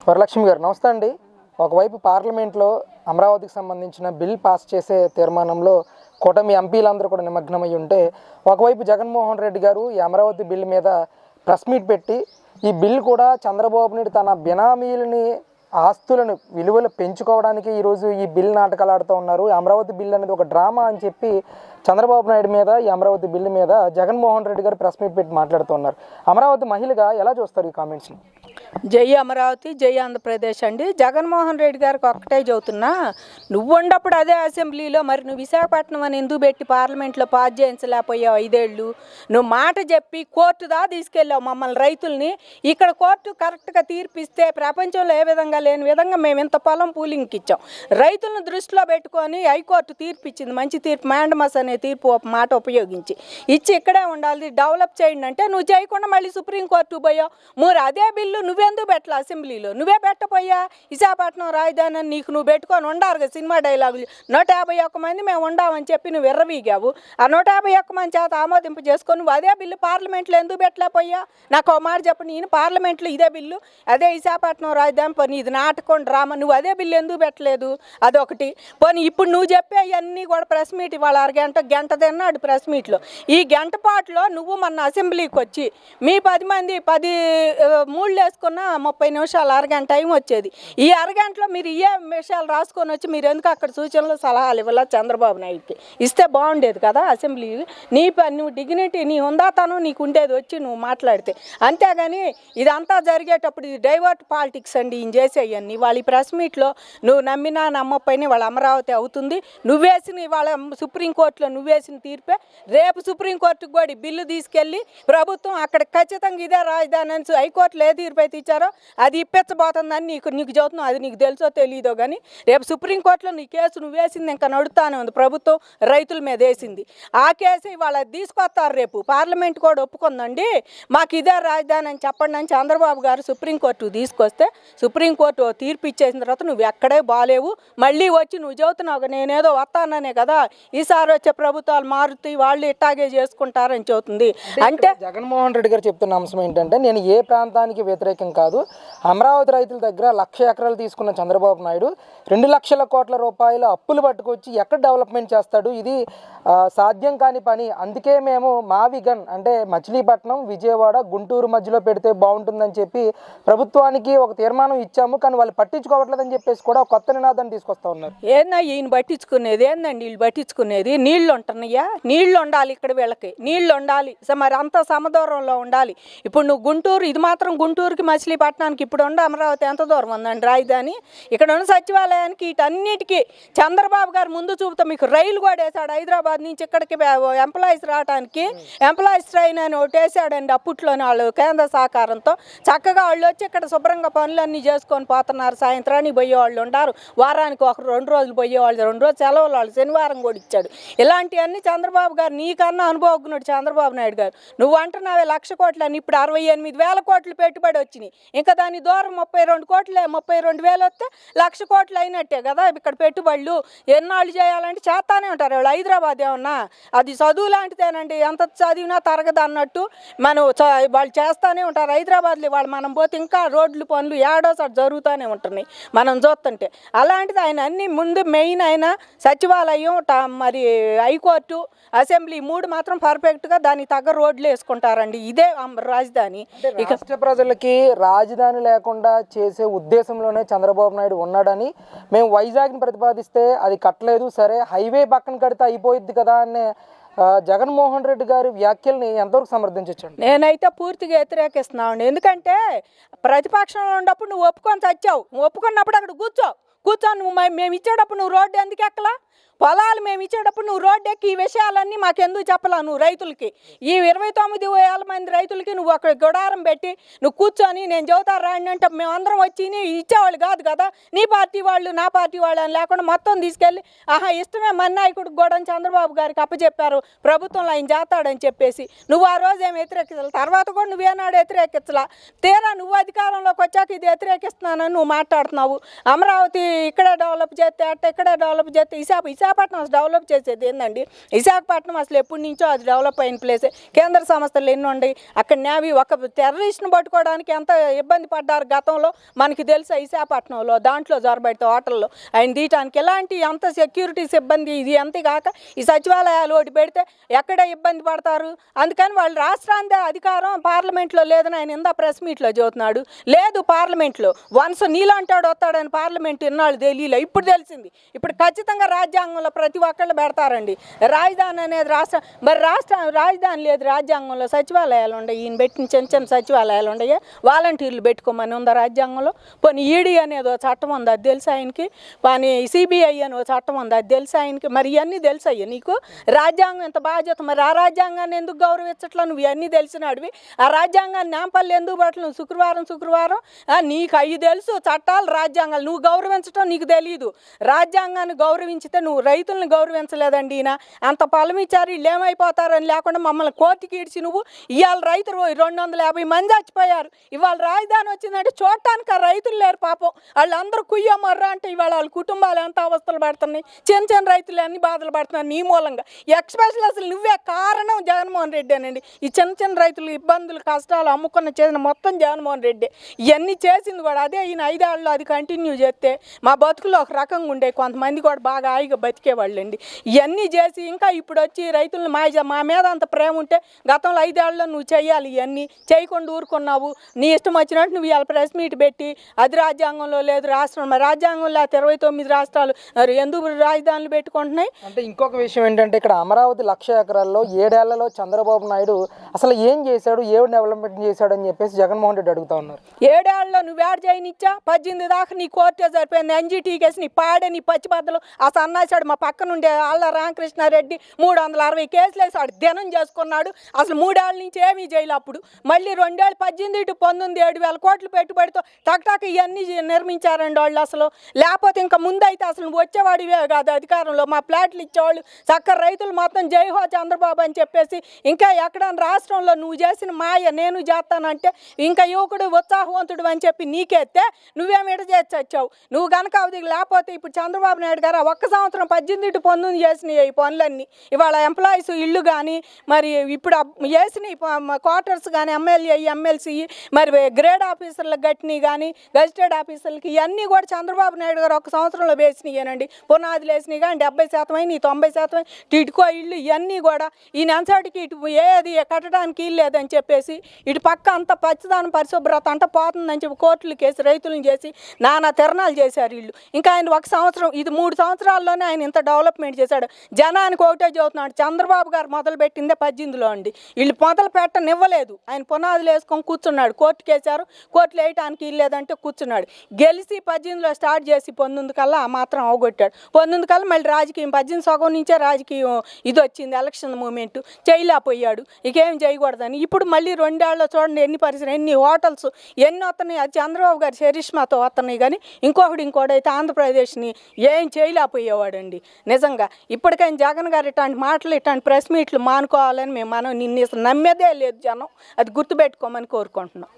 వరలక్ష్మి గారు నమస్తే అండి. ఒకవైపు పార్లమెంట్లో అమరావతికి సంబంధించిన బిల్ పాస్ చేసే తీర్మానంలో కూటమి ఎంపీలందరూ కూడా నిమగ్నమై ఉంటే, ఒకవైపు జగన్మోహన్ రెడ్డి గారు ఈ అమరావతి బిల్ మీద ప్రెస్ మీట్ పెట్టి ఈ బిల్ కూడా చంద్రబాబు నాయుడు తన బినామీలని ఆస్తులను విలువలు పెంచుకోవడానికి ఈరోజు ఈ బిల్ నాటకాలు ఆడుతూ ఉన్నారు. అమరావతి బిల్ అనేది ఒక డ్రామా అని చెప్పి చంద్రబాబు నాయుడు మీద, ఈ అమరావతి బిల్లు మీద జగన్మోహన్ రెడ్డి గారు ప్రెస్ మీట్ పెట్టి మాట్లాడుతున్నారు. అమరావతి మహిళగా ఎలా చూస్తారు ఈ కామెంట్స్ని? జై అమరావతి, జై ఆంధ్రప్రదేశ్ అండి. జగన్మోహన్ రెడ్డి గారికి ఒక్కటే చెబుతున్నా, నువ్వు ఉన్నప్పుడు అదే అసెంబ్లీలో మరి నువ్వు విశాఖపట్నం అని ఎందుకు పెట్టి పార్లమెంట్లో పాస్ చేయించలేకపోయావు 5 ఏళ్ళు? నువ్వు మాట చెప్పి కోర్టు దా తీసుకెళ్ళావు మమ్మల్ని రైతుల్ని. ఇక్కడ కోర్టు కరెక్ట్గా తీర్పిస్తే ప్రపంచంలో ఏ విధంగా లేని విధంగా మేము ఇంత పొలం పూలింగ్కి ఇచ్చాం. రైతులను దృష్టిలో పెట్టుకొని హైకోర్టు తీర్పు ఇచ్చింది, మంచి తీర్పు, మ్యాండమస్ అనే తీర్పు మాట ఉపయోగించి ఇచ్చి ఇక్కడే ఉండాలి, డెవలప్ చేయండి అంటే నువ్వు చేయకుండా మళ్ళీ సుప్రీంకోర్టు పోయావు. మరి అదే బిల్లు నువ్వెందుకు పెట్టలే అసెంబ్లీలో? నువ్వే పెట్టపోయా? విశాఖపట్నం రాజధాని అని నీకు నువ్వు పెట్టుకొని ఉండారు కదా సినిమా డైలాగులు. 151 మంది మేము ఉండామని చెప్పి నువ్వు ఎర్రవీగావు. ఆ 151 మంది చేత ఆమోదింపు చేసుకొని నువ్వు అదే బిల్లు పార్లమెంట్లో ఎందుకు పెట్టలేకపోయా? నాకు ఒక మాట చెప్పండి. నేను పార్లమెంట్లో ఇదే బిల్లు, అదే విశాఖపట్నం రాజధాని పని, ఇది నాటకం డ్రామా, నువ్వు అదే బిల్లు ఎందుకు పెట్టలేదు? అదొకటి. పోనీ ఇప్పుడు నువ్వు చెప్పే అవన్నీ కూడా ప్రెస్ మీట్ ఇవాళ గంట తిన్నాడు ప్రెస్ మీట్లో. ఈ గంట పాటులో నువ్వు మన అసెంబ్లీకి వచ్చి మీ 10 మంది 10 మూళ్ళు వేసుకున్న 30 నిమిషాలు, అరగంట టైం వచ్చేది. ఈ అరగంటలో మీరు ఏ విషయాలు రాసుకొని వచ్చి మీరు ఎందుకు అక్కడ సూచనలు సలహాలు ఇవ్వాల? చంద్రబాబు నాయుడుకి ఇస్తే బాగుండేది కదా అసెంబ్లీ. నువ్వు డిగ్నిటీ, నీ హుందాతనం నీకు ఉండేది వచ్చి నువ్వు మాట్లాడితే. అంతేగాని ఇదంతా జరిగేటప్పుడు ఇది డైవర్ట్ పాలిటిక్స్ అండి ఈయన చేసేయన్ని. వాళ్ళ ప్రెస్ మీట్లో నువ్వు నమ్మినా నమ్మపోయినా వాళ్ళ అమరావతి అవుతుంది. నువ్వేసిన వాళ్ళ సుప్రీంకోర్టులో నువ్వేసిన తీర్పే రేపు సుప్రీంకోర్టుకు కూడా బిల్లు తీసుకెళ్ళి ప్రభుత్వం అక్కడ ఖచ్చితంగా ఇదే రాజధాని అని హైకోర్టులో ఏ తీర్పు అయితే ఇచ్చారో అది ఇప్పించబోతుందని నీకు చెబుతున్నావు. అది నీకు తెలుసో తెలియదో కానీ రేపు సుప్రీంకోర్టులో నీ కేసు నువ్వు వేసింది ఇంకా నడుస్తానే ఉంది. ప్రభుత్వం రైతుల మీద వేసింది ఆ కేసు, ఇవాళ తీసుకొస్తారు. రేపు పార్లమెంట్ కూడా ఒప్పుకుందండి మాకు ఇదే రాజధాని అని చెప్పండి అని చంద్రబాబు గారు సుప్రీంకోర్టుకు తీసుకొస్తే సుప్రీంకోర్టు తీర్పు ఇచ్చేసిన తర్వాత నువ్వు ఎక్కడే బాలేవు. మళ్ళీ వచ్చి నువ్వు చెబుతున్నావు నేనేదో వస్తాననే కదా, ఈసారి వచ్చే ప్రభుత్వాలు మారుతాయి, వాళ్ళు ఇట్టాగే చేసుకుంటారని చెబుతుంది. అంటే జగన్మోహన్ రెడ్డి గారు చెప్తున్న అంశం ఏంటంటే, నేను ఏ ప్రాంతానికి వ్యతిరేకం కాదు, అమరావతి రైతుల దగ్గర 1,00,000 ఎకరాలు తీసుకున్న చంద్రబాబు నాయుడు 2 లక్షల కోట్ల రూపాయల అప్పులు పట్టుకొచ్చి ఎక్కడ డెవలప్మెంట్ చేస్తాడు? ఇది సాధ్యం కాని పని. అందుకే మేము మావిగన్ అంటే మచిలీపట్నం, విజయవాడ, గుంటూరు మధ్యలో పెడితే బాగుంటుందని చెప్పి ప్రభుత్వానికి ఒక తీర్మానం ఇచ్చాము, కానీ వాళ్ళు పట్టించుకోవట్లేదని చెప్పేసి కూడా ఒక కొత్త నినాదాన్ని తీసుకొస్తా ఉన్నారు. ఏందా ఈయన పట్టించుకునేది? ఏందండి వీళ్ళు పట్టించుకునేది? నీళ్లు ఉంటున్నాయా? నీళ్లు ఉండాలి, ఇక్కడ వీళ్ళకి నీళ్లు ఉండాలి, మరి అంత సమదూరంలో ఉండాలి. ఇప్పుడు నువ్వు గుంటూరు, ఇది మాత్రం గుంటూరుకి మచిలీపట్నానికి ఇప్పుడు ఉండ అమరావతి ఎంత దూరం ఉందండి రాజధాని? ఇక్కడ ఉన్న సచివాలయానికి వీటన్నిటికీ చంద్రబాబు గారు ముందు చూపుతా మీకు రైలు కూడా వేసాడు. హైదరాబాద్ నుంచి ఇక్కడికి ఎంప్లాయీస్ రావడానికి ఎంప్లాయీస్ ట్రైన్ అని ఒకటి వేసాడండి అప్పట్లోనే. వాళ్ళు కేంద్ర సహకారంతో చక్కగా వాళ్ళు వచ్చి ఇక్కడ శుభ్రంగా పనులన్నీ చేసుకొని పోతున్నారు. సాయంత్రానికి పోయేవాళ్ళు ఉంటారు, వారానికి 2 రోజులు పోయేవాళ్ళు, 2 రోజులు సెలవులు, వాళ్ళు శనివారం కూడా ఇచ్చాడు. ఇలాంటివన్నీ చంద్రబాబు గారు నీకన్నా అనుభవజ్ఞుడు చంద్రబాబు నాయుడు గారు. నువ్వు అంటున్నావే 1,00,000 కోట్లు అని, ఇప్పుడు 68,000 కోట్లు పెట్టుబడి వచ్చినాయి. ఇంకా దాని దూరం 32,000 వస్తే 1,00,000 కోట్లు అయినట్టే కదా ఇక్కడ పెట్టుబడులు. ఎన్నాళ్ళు చేయాలంటే చేస్తానే ఉంటారు వాళ్ళు. హైదరాబాద్ ఏమన్నా అది చదువు లాంటిదేనండి, ఎంత చదివినా తరగదు అన్నట్టు వాళ్ళు చేస్తూనే ఉంటారు. హైదరాబాద్లో వాళ్ళు మనం పోతే ఇంకా రోడ్లు పనులు ఏడోసారి జరుగుతూనే ఉంటున్నాయి మనం చూస్తుంటే. అలాంటిది ఆయన అన్ని ముందు మెయిన్ అయిన సచివాలయం, మరి హైకోర్టు, అసెంబ్లీ 3 మాత్రం పర్ఫెక్ట్గా దానికి తగ్గ రోడ్లు వేసుకుంటారండి. ఇదే రాజధాని. ఇక రాష్ట్ర ప్రజలకి రాజధాని లేకుండా చేసే ఉద్దేశంలోనే చంద్రబాబు నాయుడు ఉన్నాడని, మేము వైజాగ్ని ప్రతిపాదిస్తే అది కట్టలేదు, సరే హైవే పక్కన కడితే అయిపోయిద్ది కదా అనే జగన్మోహన్ రెడ్డి గారి వ్యాఖ్యల్ని ఎంతవరకు సమర్థించండి? నేనైతే పూర్తిగా వ్యతిరేకిస్తున్నాను. ఎందుకంటే ప్రతిపక్షంలో ఉన్నప్పుడు నువ్వు ఒప్పుకొని చచ్చావు. నువ్వు ఒప్పుకున్నప్పుడు అక్కడ కూర్చొని నువ్వు మేము ఇచ్చేటప్పుడు నువ్వు రోడ్డు ఎందుకు ఎక్కలా? పొలాలు మేము ఇచ్చేటప్పుడు నువ్వు రోడ్డు ఎక్కి ఈ విషయాలన్నీ మాకెందుకు చెప్పలా? నువ్వు రైతులకి, ఈ 29,000 మంది రైతులకి నువ్వు అక్కడ గుడారం పెట్టి నువ్వు కూర్చొని నేను చెబుతాను రాండి అంటే మేమందరం వచ్చి ఇచ్చేవాళ్ళు కాదు కదా. నీ పార్టీ వాళ్ళు నా పార్టీ వాళ్ళు అని లేకుండా మొత్తం తీసుకెళ్ళి ఇష్టమే మన నాయకుడికి కూడా చంద్రబాబు గారికి అప్పచెప్పారు, ప్రభుత్వంలో ఆయన చేస్తాడని చెప్పేసి నువ్వు ఆ రోజు ఏమి వ్యతిరేకించాలి? తర్వాత కూడా నువ్వేనాడు వ్యతిరేకించలా. తీరా నువ్వు అధికారంలోకి వచ్చాక ఇది వ్యతిరేకిస్తున్నానని నువ్వు మాట్లాడుతున్నావు. అమరావతి ఇక్కడే డెవలప్ చేస్తే ఇక్కడే డెవలప్ చేస్తే విశాఖపట్నం అసలు డెవలప్ చేసేది ఏందండి? విశాఖపట్నం అసలు ఎప్పటి నుంచో అది డెవలప్ అయిన ప్లేసే. కేంద్ర సంస్థలు ఎన్ని ఉన్నాయి అక్కడ. నేవీ ఒక టెర్రరిస్ట్ని పట్టుకోవడానికి ఎంత ఇబ్బంది పడ్డారు గతంలో మనకి తెలుసా? విశాఖపట్నంలో దాంట్లో జొరబడితే హోటల్లో ఆయన తీయటానికి ఎలాంటి ఎంత సెక్యూరిటీ సిబ్బంది ఇది అంతేగాక ఈ సచివాలయాలు ఒకటి పెడితే ఎక్కడ ఇబ్బంది పడతారు. అందుకని వాళ్ళు రాష్ట్రాందే అధికారం పార్లమెంట్లో లేదని ఆయన ఇందా ప్రెస్ మీట్లో చెబుతున్నాడు. లేదు పార్లమెంట్లో వన్స్ నీలాంటాడు వస్తాడని పార్లమెంట్ ఇన్నాళ్ళు తెలియలే, ఇప్పుడు తెలిసింది. ఇప్పుడు ఖచ్చితంగా రాజ్యాంగంలో ప్రతి ఒక్కళ్ళు పెడతారండి రాజధాని అనేది. మరి రాజధాని లేదు రాజ్యాంగంలో. సచివాలయాలు ఉన్నాయి, ఈయన పెట్టిన చిన్న చిన్న సచివాలయాలు ఉన్నాయి. వాలంటీర్లు పెట్టుకోమని ఉందా రాజ్యాంగంలో? పోనీ ఈడీ అనేది ఒక చట్టం ఉంది, అది తెలుసు ఆయనకి. పోనీ సిబిఐ అని ఒక చట్టం ఉంది, అది తెలుసు ఆయనకి. మరి ఇవన్నీ తెలుసు అయ్యా నీకు? రాజ్యాంగం ఎంత బాధ్యత. మరి ఆ రాజ్యాంగాన్ని ఎందుకు గౌరవించట్లా? నువ్వు ఇవన్నీ తెలిసినాడివి. ఆ రాజ్యాంగాన్ని నాంపల్లి ఎందుకు పట్టలు శుక్రవారం నీకు అవి తెలుసు చట్టాలు రాజ్యాంగాలు. నువ్వు గౌరవించడం నీకు తెలియదు. రాజ్యాంగాన్ని గౌరవించితే నువ్వు రైతులను గౌరవించలేదండి. ఈయన అంత పొలం ఇచ్చారు వీళ్ళు ఏమైపోతారని లేకుండా మమ్మల్ని కోర్టుకి ఈడ్చి నువ్వు ఇవాళ రైతులు 250 మంది చచ్చిపోయారు. ఇవాళ రాజధాని వచ్చిందంటే చూడటానికి ఆ రైతులు లేరు పాపం. వాళ్ళందరూ కుయ్యో మర్రా అంటే ఇవాళ వాళ్ళ కుటుంబాలు ఎంత అవస్థలు పడుతున్నాయి. చిన్న చిన్న రైతులు అన్ని బాధలు పడుతున్నారు నీ మూలంగా. ఎక్స్పెషల్ అసలు నువ్వే కారణం జగన్మోహన్ రెడ్డి అనండి. ఈ చిన్న చిన్న రైతులు ఇబ్బందులు కష్టాలు అమ్ముకున్న చేసిన మొత్తం జగన్మోహన్ రెడ్డి. ఇవన్నీ చేసింది కూడా అదే. ఈయన 5 ఏళ్ళలో అది కంటిన్యూ చేస్తే మా బతుకులు ఒక రకంగా ఉండే, కొంతమంది కూడా బాగా హాయిగా బతికేవాళ్ళండి. ఇవన్నీ చేసి ఇంకా ఇప్పుడు వచ్చి రైతులను మా మీద అంత ప్రేమ ఉంటే గతంలో 5 ఏళ్ళలో నువ్వు చెయ్యాలి. ఇవన్నీ చేయకుండా ఊరుకున్నావు. నీ ఇష్టం వచ్చినట్టు నువ్వు ఇవాళ ప్రెస్ మీట్ పెట్టి అది రాజ్యాంగంలో లేదు రాష్ట్రం. మరి రాజ్యాంగంలో 29 రాష్ట్రాలు మరి ఎందుకు రాజధానులు పెట్టుకుంటున్నాయి? అంటే ఇంకొక విషయం ఏంటంటే ఇక్కడ అమరావతి 1,00,000 ఎకరాల్లో 7 ఏళ్లలో చంద్రబాబు నాయుడు అసలు ఏం చేశాడు, ఏం డెవలప్మెంట్ చేశాడు అని చెప్పేసి జగన్మోహన్ రెడ్డి అడుగుతా ఉన్నారు. 7 ఏళ్లలో నువ్వు యాడ్ చేయనిచ్చా? 18 దాకా నీ కోర్టే సరిపోయింది. ఎన్జిటీ కేసు నీ పాడే నీ పచ్చిబద్దలు ఆ సన్నాసాడు. మా పక్కన ఉండే ఆళ్ళ రామకృష్ణారెడ్డి 360 కేసులు వేసి వాడు దినం చేసుకున్నాడు. అసలు 3 ఏళ్ళ నుంచి ఏమీ చేయలే. అప్పుడు మళ్ళీ 2 ఏళ్ళు 18 టు 19 7,000 కోట్లు పెట్టుబడితో టక్ ఇవన్నీ నిర్మించారండి వాళ్ళు. అసలు లేకపోతే ఇంకా ముందైతే అసలు నువ్వు వచ్చేవాడివే కాదు అధికారంలో. మా ప్లాట్లు ఇచ్చేవాళ్ళు చక్కర రైతులు మొత్తం జైహో చంద్రబాబు అని చెప్పేసి ఇంకా ఎక్కడైనా రాష్ట్రంలో నువ్వు చేసిన మాయ నేను చేస్తానంటే ఇంకా యువకుడు ఉత్సాహవంతుడు అని చెప్పి నీకెత్తే నువ్వేమి ఇట చేసి వచ్చావు. నువ్వు కనుక అది లేకపోతే ఇప్పుడు చంద్రబాబు నాయుడు గారు ఒక్క సంవత్సరం 18 టు 19 చేసినాయి ఈ పనులన్నీ. ఇవాళ ఎంప్లాయీస్ ఇళ్ళు కానీ మరి ఇప్పుడు వేసినాయి క్వార్టర్స్ కానీ ఎమ్మెల్యే ఎమ్మెల్సీ మరి గ్రేడ్ ఆఫీసర్లకు కట్టినవి కానీ గజిటెడ్ ఆఫీసర్లకి ఇవన్నీ కూడా చంద్రబాబు నాయుడు గారు ఒక సంవత్సరంలో వేసినాయేనండి. పునాదులు వేసినాయి కానీ 70% అయినాయి, 90% టిడ్కో ఇళ్ళు ఇవన్నీ కూడా ఈయన అంతటికి ఇటు ఏది కట్టడానికి ఇల్లు లేదని చెప్పేసి ఇటు పక్క అంత పచ్చదనం పరిశుభ్రత అంట పోతుందని చెప్పి కోర్టులు కేసి రైతులను చేసి నానా తిరణాలు చేశారు వీళ్ళు. ఇంకా ఆయన ఒక సంవత్సరం ఇది 3 సంవత్సరాల్లోనే ఆయన ఇంత డెవలప్మెంట్ చేశాడు. జనానికి ఒకటే చదువుతున్నాడు. చంద్రబాబు గారు మొదలు పెట్టిందే 18లో అండి. వీళ్ళు మొదలు పెట్టనివ్వలేదు. ఆయన పునాదులు వేసుకొని కూర్చున్నాడు. కోర్టు కేసారు, కోర్టులు వేయటానికి ఇల్లేదంటే కూర్చున్నాడు. గెలిచి 18లో స్టార్ట్ చేసి 19 కల్లా ఆ మాత్రం అవగొట్టాడు. 19 కల్లా మళ్ళీ రాజకీయం 18 సగం నుంచే రాజకీయం ఇది వచ్చింది ఎలక్షన్ మూమెంట్ చేయలేకపోయాడు. ఇకేం చేయకూడదని ఇప్పుడు మళ్ళీ 2 ఏళ్ళలో చూడండి ఎన్ని పరిశ్రమలు ఎన్ని హోటల్స్ ఎన్ని వస్తున్నాయి. అది చంద్రబాబు గారి చరిష్మాతో వస్తున్నాయి కానీ ఇంకోడైతే ఆంధ్రప్రదేశ్ని ఏం చేయలేకపోయేవాడండి. నిజంగా ఇప్పటికైనా జగన్ గారు ఇట్లాంటి మాటలు ఇట్లాంటి ప్రెస్ మీట్లు మానుకోవాలని మనం నిన్ను నమ్మేదే లేదు జనం. అది గుర్తుపెట్టుకోమని కోరుకుంటున్నాం.